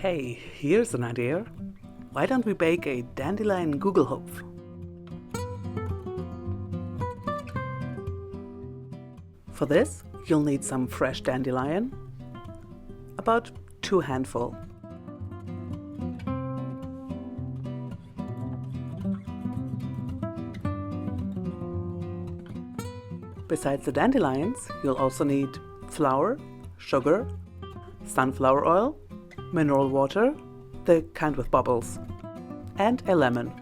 Hey, here's an idea. Why don't we bake a dandelion guglhupf? For this, you'll need some fresh dandelion, about 2 handfuls. Besides the dandelions, you'll also need flour, sugar, sunflower oil, mineral water, the kind with bubbles, and a lemon.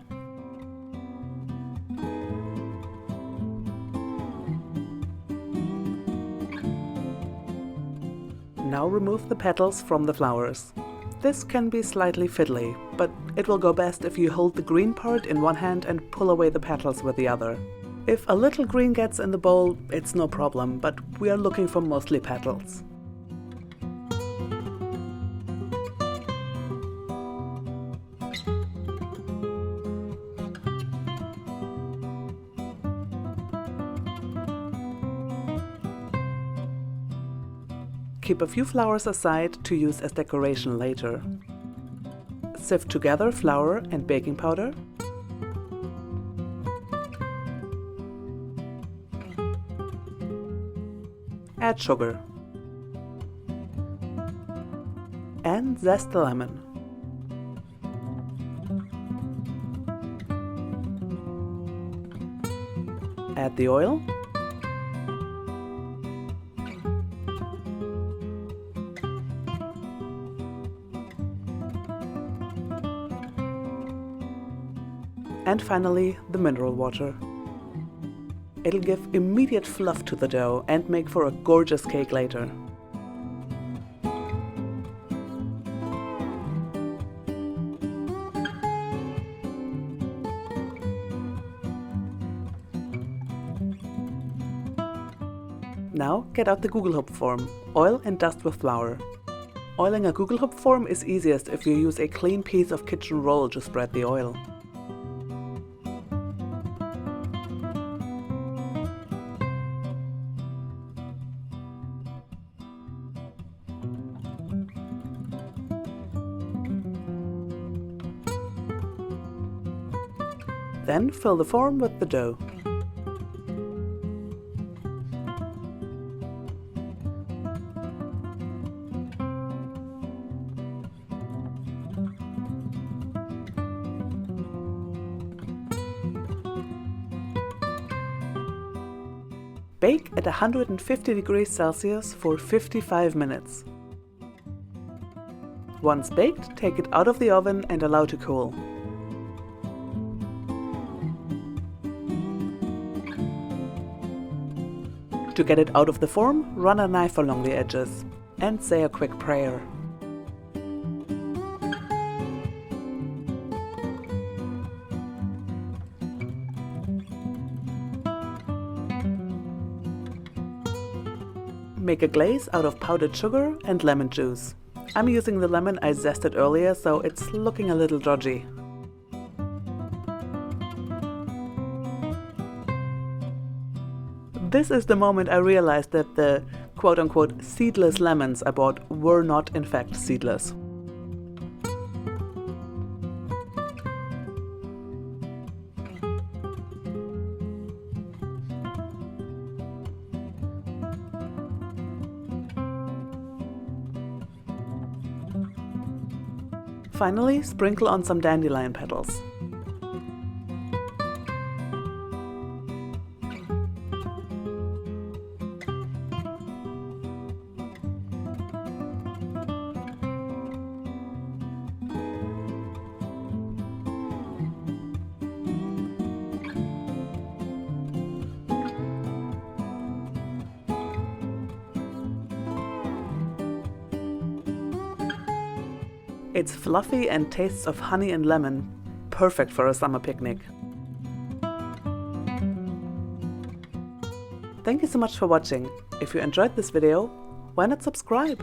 Now remove the petals from the flowers. This can be slightly fiddly, but it will go best if you hold the green part in one hand and pull away the petals with the other. If a little green gets in the bowl, it's no problem, but we are looking for mostly petals. Keep a few flowers aside to use as decoration later. Sift together flour and baking powder. Add sugar. And zest the lemon. Add the oil. And finally, the mineral water. It'll give immediate fluff to the dough and make for a gorgeous cake later. Now get out the guglhupf form. Oil and dust with flour. Oiling a guglhupf form is easiest if you use a clean piece of kitchen roll to spread the oil. Then fill the form with the dough. Bake at 150 degrees Celsius for 55 minutes. Once baked, take it out of the oven and allow to cool. To get it out of the form, run a knife along the edges and say a quick prayer. Make a glaze out of powdered sugar and lemon juice. I'm using the lemon I zested earlier, so it's looking a little dodgy. This is the moment I realized that the quote-unquote seedless lemons I bought were not in fact seedless. Finally, sprinkle on some dandelion petals. It's fluffy and tastes of honey and lemon, perfect for a summer picnic. Thank you so much for watching. If you enjoyed this video, why not subscribe?